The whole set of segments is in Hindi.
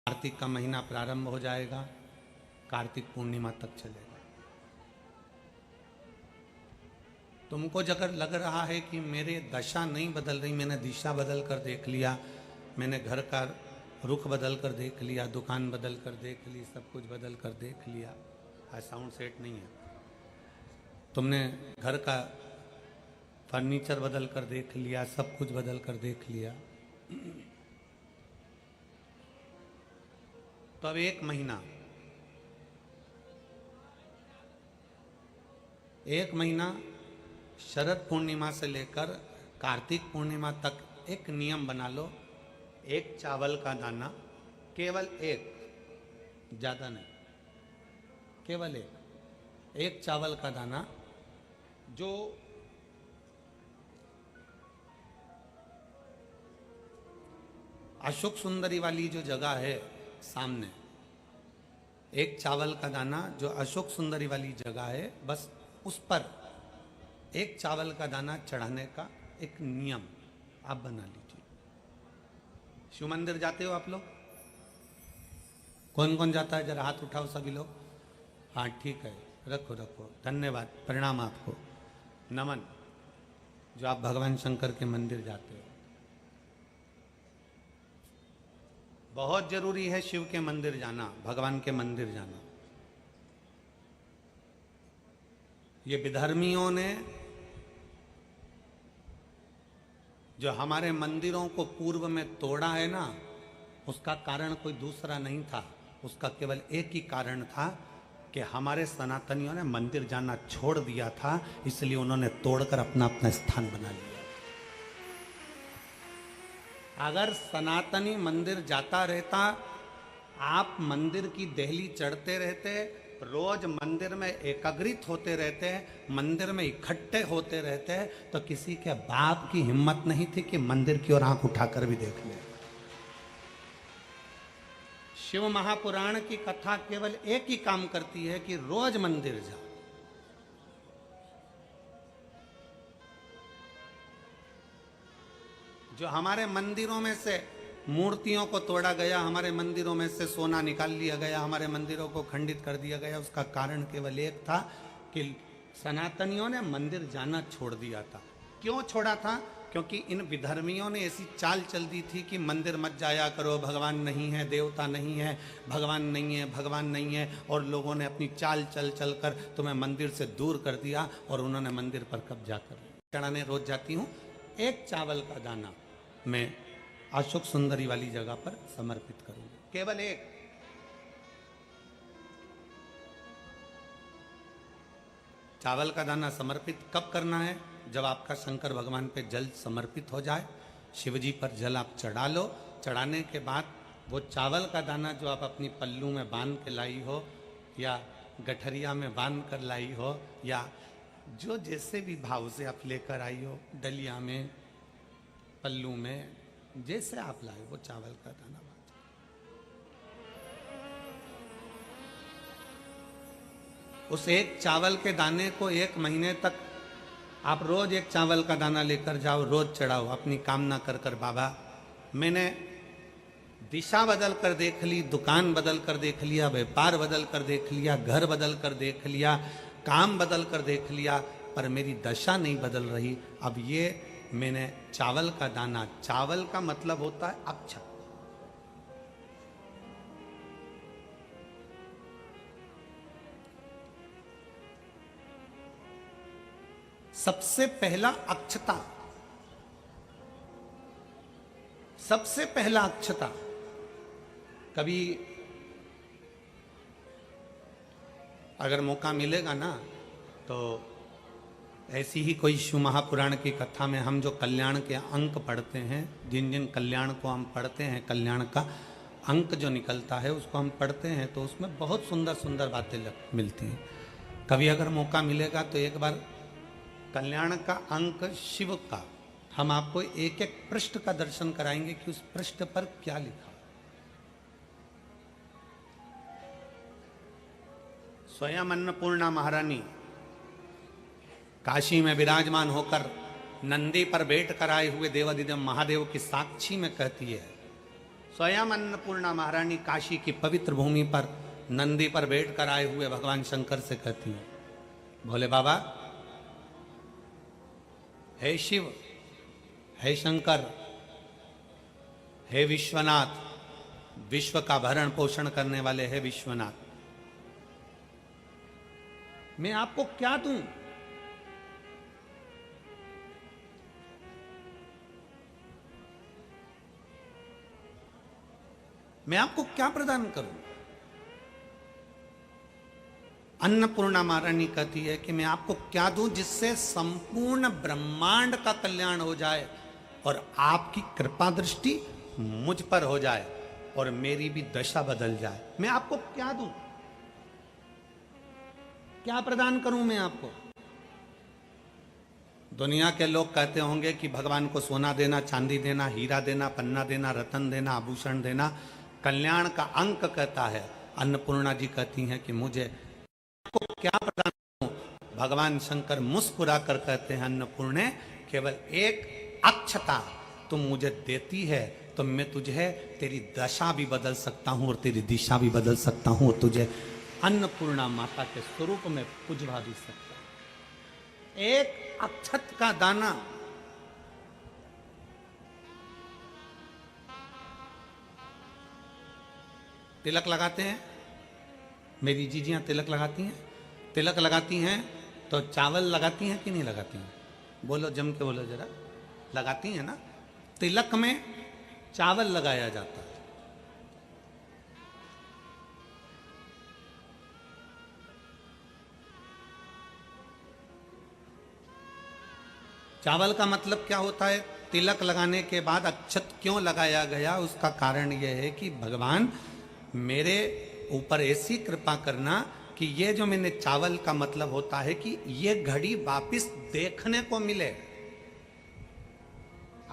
कार्तिक का महीना प्रारंभ हो जाएगा, कार्तिक पूर्णिमा तक चलेगा। तुमको अगर लग रहा है कि मेरे दशा नहीं बदल रही, मैंने दिशा बदल कर देख लिया, मैंने घर का रुख बदल कर देख लिया, दुकान बदल कर देख ली, सब कुछ बदल कर देख लिया, आज साउंड सेट नहीं है, तुमने घर का फर्नीचर बदल कर देख लिया, सब कुछ बदल कर देख लिया, तो अब एक महीना शरद पूर्णिमा से लेकर कार्तिक पूर्णिमा तक एक नियम बना लो, एक चावल का दाना, केवल एक, ज्यादा नहीं, केवल एक चावल का दाना, जो अशोक सुंदरी वाली जो जगह है सामने, एक चावल का दाना जो अशोक सुंदरी वाली जगह है, बस उस पर एक चावल का दाना चढ़ाने का एक नियम आप बना लीजिए। शिव मंदिर जाते हो आप लोग? कौन कौन जाता है? जरा हाथ उठाओ सभी लोग। हाँ ठीक है, रखो रखो, धन्यवाद, प्रणाम आपको, नमन, जो आप भगवान शंकर के मंदिर जाते हो। बहुत जरूरी है शिव के मंदिर जाना, भगवान के मंदिर जाना। ये विधर्मियों ने जो हमारे मंदिरों को पूर्व में तोड़ा है ना, उसका कारण कोई दूसरा नहीं था, उसका केवल एक ही कारण था कि हमारे सनातनियों ने मंदिर जाना छोड़ दिया था, इसलिए उन्होंने तोड़कर अपना अपना स्थान बना लिया। अगर सनातनी मंदिर जाता रहता, आप मंदिर की देहली चढ़ते रहते, रोज मंदिर में एकाग्रित होते रहते, मंदिर में इकट्ठे होते रहते, तो किसी के बाप की हिम्मत नहीं थी कि मंदिर की ओर आंख उठाकर भी देख ले। शिव महापुराण की कथा केवल एक ही काम करती है कि रोज मंदिर जाओ। जो हमारे मंदिरों में से मूर्तियों को तोड़ा गया, हमारे मंदिरों में से सोना निकाल लिया गया, हमारे मंदिरों को खंडित कर दिया गया, उसका कारण केवल एक था कि सनातनियों ने मंदिर जाना छोड़ दिया था। क्यों छोड़ा था? क्योंकि इन विधर्मियों ने ऐसी चाल चल दी थी कि मंदिर मत जाया करो, भगवान नहीं है, देवता नहीं है, भगवान नहीं है, भगवान नहीं है, और लोगों ने अपनी चाल चल चल कर तुम्हें मंदिर से दूर कर दिया और उन्होंने मंदिर पर कब्जा कर लिया। चढ़ाने रोज जाती हूँ, एक चावल का दाना मैं अशोक सुंदरी वाली जगह पर समर्पित करूंगा, केवल एक। चावल का दाना समर्पित कब करना है? जब आपका शंकर भगवान पे जल समर्पित हो जाए, शिवजी पर जल आप चढ़ा लो, चढ़ाने के बाद वो चावल का दाना जो आप अपनी पल्लू में बांध के लाई हो, या गठरिया में बांध कर लाई हो, या जो जैसे भी भाव से आप लेकर आई हो, डलिया में, पल्लू में, जैसे आप लाए, वो चावल का दाना बांध। उस एक चावल के दाने को एक महीने तक आप रोज एक चावल का दाना लेकर जाओ, रोज चढ़ाओ, अपनी कामना कर कर, बाबा मैंने दिशा बदल कर देख ली, दुकान बदल कर देख लिया, व्यापार बदल कर देख लिया, घर बदल कर देख लिया, काम बदल कर देख लिया, पर मेरी दशा नहीं बदल रही। अब ये मैंने चावल का दाना, चावल का मतलब होता है अक्षत, सबसे पहला अक्षता, सबसे पहला अक्षता। कभी अगर मौका मिलेगा ना, तो ऐसी ही कोई शिव महापुराण की कथा में हम जो कल्याण के अंक पढ़ते हैं, जिन जिन कल्याण को हम पढ़ते हैं, कल्याण का अंक जो निकलता है उसको हम पढ़ते हैं, तो उसमें बहुत सुंदर सुंदर बातें मिलती हैं। कभी अगर मौका मिलेगा तो एक बार कल्याण का अंक शिव का हम आपको एक एक पृष्ठ का दर्शन कराएंगे कि उस पृष्ठ पर क्या लिखा। स्वयं अन्नपूर्णा महारानी काशी में विराजमान होकर नंदी पर बैठ कर आए हुए देवादिदेव महादेव की साक्षी में कहती है, स्वयं अन्नपूर्णा महारानी काशी की पवित्र भूमि पर नंदी पर बैठ कर आए हुए भगवान शंकर से कहती है, भोले बाबा, हे शिव, हे शंकर, हे विश्वनाथ, विश्व का भरण पोषण करने वाले हे विश्वनाथ, मैं आपको क्या दूं? मैं आपको क्या प्रदान करूं? अन्नपूर्णा महारानी कहती है कि मैं आपको क्या दूं जिससे संपूर्ण ब्रह्मांड का कल्याण हो जाए और आपकी कृपा दृष्टि मुझ पर हो जाए और मेरी भी दशा बदल जाए। मैं आपको क्या दूं? क्या प्रदान करूं मैं आपको? दुनिया के लोग कहते होंगे कि भगवान को सोना देना, चांदी देना, हीरा देना, पन्ना देना, रतन देना, आभूषण देना कल्याण का अंक कहता है। अन्नपूर्णा जी कहती हैं कि मुझे आपको क्या प्रदान करूं? भगवान शंकर मुस्कुरा कर कहते हैं, अन्नपूर्णे, केवल एक अक्षता तुम मुझे देती है तो मैं तुझे तेरी दशा भी बदल सकता हूं और तेरी दिशा भी बदल सकता हूं और तुझे अन्नपूर्णा माता के स्वरूप में पुजवा भी सकता हूं। एक अक्षत का दाना, तिलक लगाते हैं, मेरी जीजियां तिलक लगाती हैं, तिलक लगाती हैं तो चावल लगाती हैं कि नहीं लगाती हैं? बोलो, जम के बोलो जरा। लगाती हैं ना? तिलक में चावल लगाया जाता है। चावल का मतलब क्या होता है? तिलक लगाने के बाद अक्षत क्यों लगाया गया? उसका कारण यह है कि भगवान मेरे ऊपर ऐसी कृपा करना कि ये जो मैंने चावल का मतलब होता है कि ये घड़ी वापिस देखने को मिले।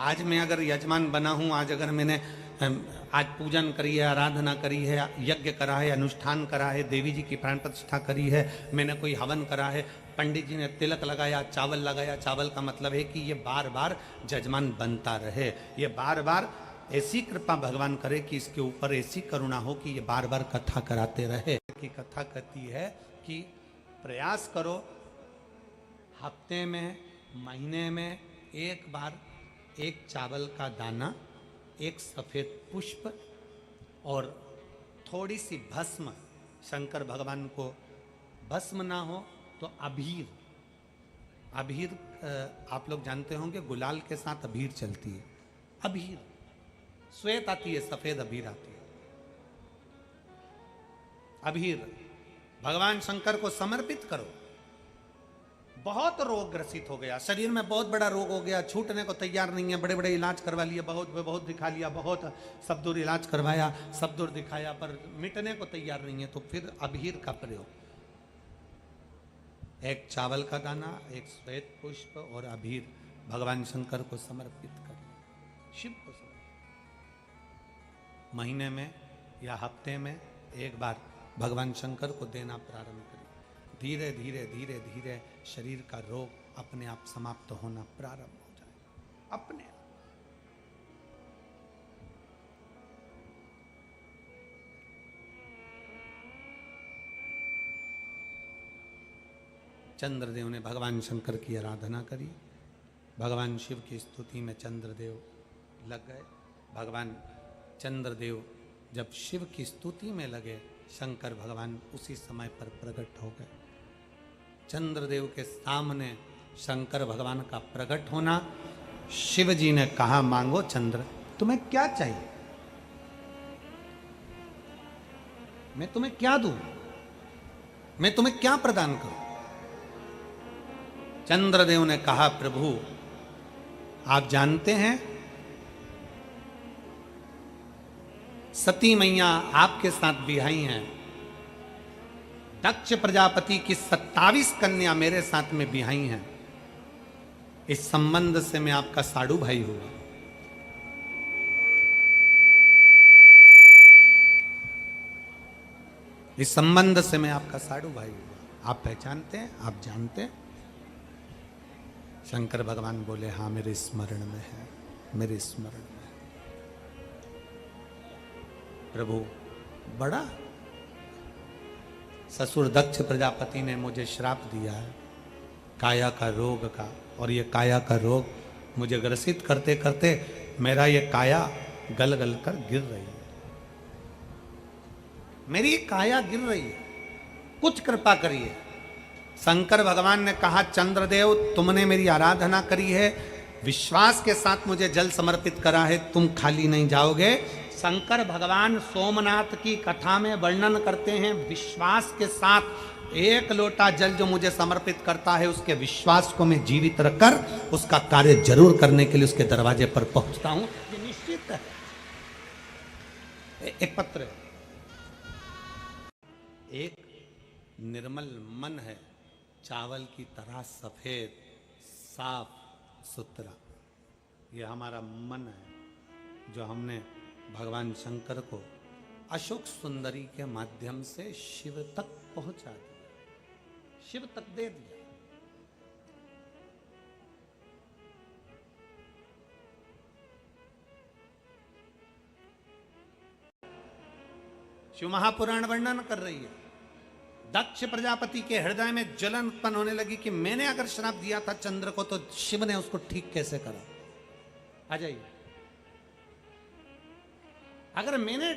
आज मैं अगर यजमान बना हूं, आज अगर मैंने आज पूजन करी है, आराधना करी है, यज्ञ करा है, अनुष्ठान करा है, देवी जी की प्राण प्रतिष्ठा करी है, मैंने कोई हवन करा है, पंडित जी ने तिलक लगाया, चावल लगाया। चावल का मतलब है कि ये बार बार जजमान बनता रहे, ये बार बार ऐसी कृपा भगवान करे कि इसके ऊपर ऐसी करुणा हो कि ये बार बार कथा कराते रहे। की कथा कहती है कि प्रयास करो हफ्ते में, महीने में एक बार एक चावल का दाना, एक सफेद पुष्प और थोड़ी सी भस्म, शंकर भगवान को भस्म ना हो तो अबीर, अबीर आप लोग जानते होंगे गुलाल के साथ अबीर चलती है, अबीर श्वेत आती है, सफेद अबीर आती है, अबीर भगवान शंकर को समर्पित करो। बहुत रोग ग्रसित हो गया, शरीर में बहुत बड़ा रोग हो गया, छूटने को तैयार नहीं है, बड़े बड़े इलाज करवा लिए, बहुत दिखा लिया, बहुत सब दूर इलाज करवाया, सब दूर दिखाया, पर मिटने को तैयार नहीं है, तो फिर अबीर का प्रयोग, एक चावल का दाना, एक श्वेत पुष्प और अबीर भगवान शंकर को समर्पित करें, शिव को समर्पित। महीने में या हफ्ते में एक बार भगवान शंकर को देना प्रारंभ करें। धीरे धीरे धीरे धीरे शरीर का रोग अपने आप समाप्त होना प्रारंभ हो जाएगा, अपने आप। चंद्रदेव ने भगवान शंकर की आराधना करी, भगवान शिव की स्तुति में चंद्रदेव लग गए। भगवान चंद्रदेव जब शिव की स्तुति में लगे, शंकर भगवान उसी समय पर प्रकट हो गए। चंद्रदेव के सामने शंकर भगवान का प्रकट होना, शिव जी ने कहा, मांगो चंद्र, तुम्हें क्या चाहिए, मैं तुम्हें क्या दूं, मैं तुम्हें क्या प्रदान करूं? चंद्रदेव ने कहा, प्रभु आप जानते हैं सती मैया आपके साथ बिहाई हैं, दक्ष प्रजापति की 27 कन्या मेरे साथ में बिहाई हैं, इस संबंध से मैं आपका साड़ू भाई हुआ। इस संबंध से मैं आपका साड़ू भाई हुआ। आप पहचानते हैं, आप जानते हैं? शंकर भगवान बोले, हाँ मेरे स्मरण में है, मेरे स्मरण में। प्रभु बड़ा ससुर दक्ष प्रजापति ने मुझे श्राप दिया है काया का रोग का, और ये काया का रोग मुझे ग्रसित करते करते मेरा ये काया गल गल कर गिर रही है, मेरी काया गिर रही है, कुछ कृपा करिए। शंकर भगवान ने कहा, चंद्रदेव तुमने मेरी आराधना करी है, विश्वास के साथ मुझे जल समर्पित करा है, तुम खाली नहीं जाओगे। शंकर भगवान सोमनाथ की कथा में वर्णन करते हैं, विश्वास के साथ एक लोटा जल जो मुझे समर्पित करता है, उसके विश्वास को मैं जीवित रखकर उसका कार्य जरूर करने के लिए उसके दरवाजे पर पहुंचता हूं, ये निश्चित है। एक पत्र है, एक निर्मल मन है, चावल की तरह सफेद साफ सुथरा, ये हमारा मन है जो हमने भगवान शंकर को अशोक सुंदरी के माध्यम से शिव तक पहुंचा दिया, शिव तक दे दिया। शिव महापुराण वर्णन कर रही है, दक्ष प्रजापति के हृदय में जलन उत्पन्न होने लगी कि मैंने अगर श्राप दिया था चंद्र को, तो शिव ने उसको ठीक कैसे करा। आ जाइए, अगर मैंने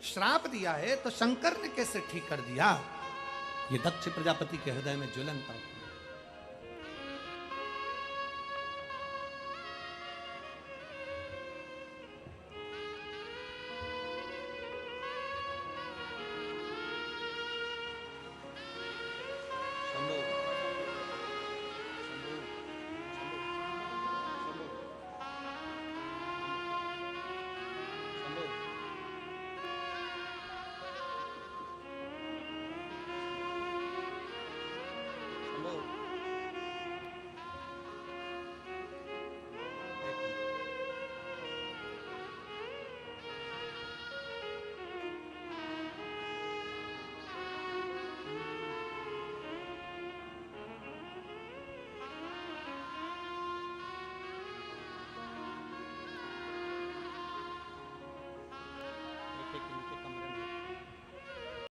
श्राप दिया है तो शंकर ने कैसे ठीक कर दिया। ये दक्ष प्रजापति के हृदय में ज्वलन था।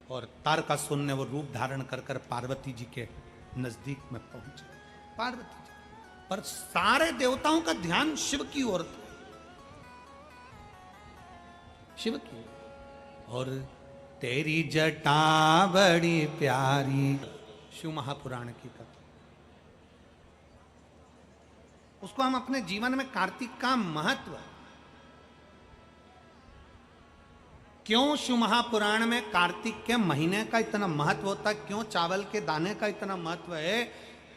और तारकासुर ने वो रूप धारण कर कर पार्वती जी के नजदीक में पहुंचे। पार्वती जी, पर सारे देवताओं का ध्यान शिव की ओर था, शिव की ओर। और तेरी जटा बड़ी प्यारी, शिव महापुराण की कथा, उसको हम अपने जीवन में कार्तिक का महत्व, क्यों शिव महापुराण में कार्तिक के महीने का इतना महत्व होता है, क्यों चावल के दाने का इतना महत्व है,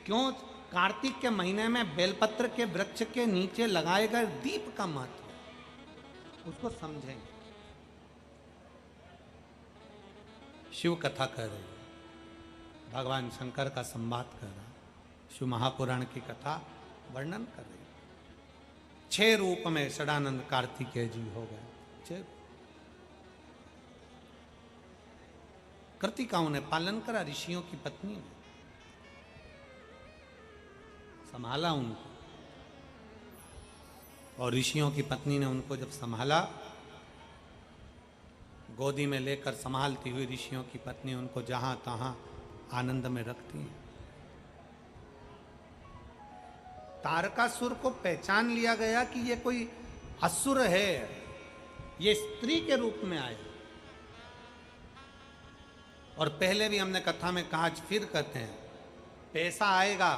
क्यों कार्तिक के महीने में बेलपत्र के वृक्ष के नीचे लगाए गए दीप का महत्व है, उसको समझेंगे। शिव कथा कर रही है, भगवान शंकर का संवाद कर रहा, शिव महापुराण की कथा वर्णन कर रही है। 6 रूप में षडानंद कार्तिकेय जी हो गए, 6 कृतिकाओं ने पालन करा, ऋषियों की पत्नी ने संभाला उनको, और ऋषियों की पत्नी ने उनको जब संभाला, गोदी में लेकर संभालती हुई ऋषियों की पत्नी उनको जहां तहां आनंद में रखती है। तारकासुर को पहचान लिया गया कि ये कोई असुर है, ये स्त्री के रूप में आए। और पहले भी हमने कथा में कहा, आज फिर कहते हैं, पैसा आएगा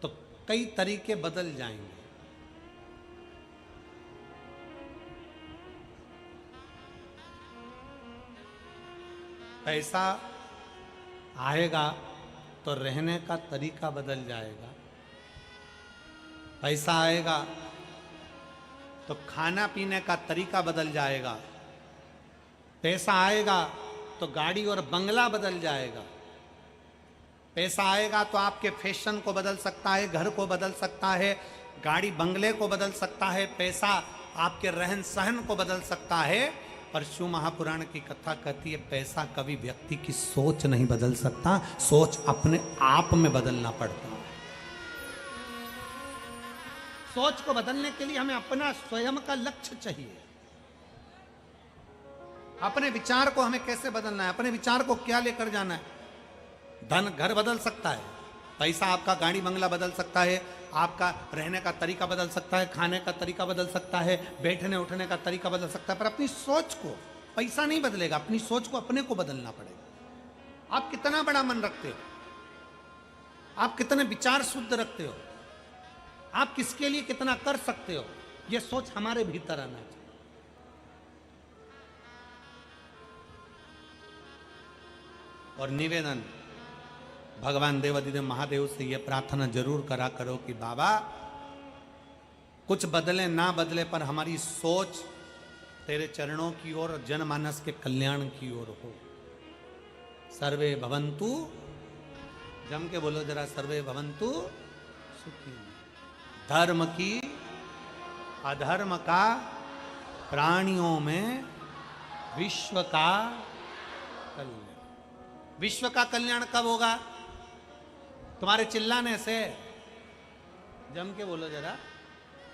तो कई तरीके बदल जाएंगे। पैसा आएगा तो रहने का तरीका बदल जाएगा, पैसा आएगा तो खाना पीने का तरीका बदल जाएगा, पैसा आएगा तो गाड़ी और बंगला बदल जाएगा, पैसा आएगा तो आपके फैशन को बदल सकता है, घर को बदल सकता है, गाड़ी बंगले को बदल सकता है, पैसा आपके रहन सहन को बदल सकता है। पर शिव महापुराण की कथा कहती है, पैसा कभी व्यक्ति की सोच नहीं बदल सकता, सोच अपने आप में बदलना पड़ता है। सोच को बदलने के लिए हमें अपना स्वयं का लक्ष्य चाहिए। अपने विचार को हमें कैसे बदलना है, अपने विचार को क्या लेकर जाना है। धन घर बदल सकता है, पैसा आपका गाड़ी बंगला बदल सकता है, आपका रहने का तरीका बदल सकता है, खाने का तरीका बदल सकता है, बैठने उठने का तरीका बदल सकता है, पर अपनी सोच को पैसा नहीं बदलेगा। अपनी सोच को अपने को बदलना पड़ेगा। आप कितना बड़ा मन रखते हो, आप कितने विचार शुद्ध रखते हो, आप किसके लिए कितना कर सकते हो, यह सोच हमारे भीतर आना चाहिए। और निवेदन भगवान देवाधिदेव महादेव से यह प्रार्थना जरूर करा करो कि बाबा कुछ बदले ना बदले, पर हमारी सोच तेरे चरणों की ओर, जनमानस के कल्याण की ओर हो। सर्वे भवन्तु, जम के बोलो जरा, सर्वे भवन्तु सुखी। धर्म की अधर्म का प्राणियों में विश्व का कल्याण। विश्व का कल्याण कब होगा? तुम्हारे चिल्लाने से? जम के बोलो जरा।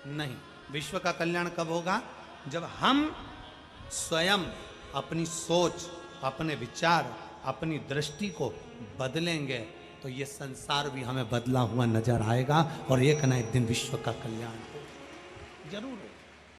नहीं, विश्व का कल्याण कब होगा? जब हम स्वयं अपनी सोच, अपने विचार, अपनी दृष्टि को बदलेंगे तो ये संसार भी हमें बदला हुआ नजर आएगा और एक ना एक दिन विश्व का कल्याण हो जरूर हो।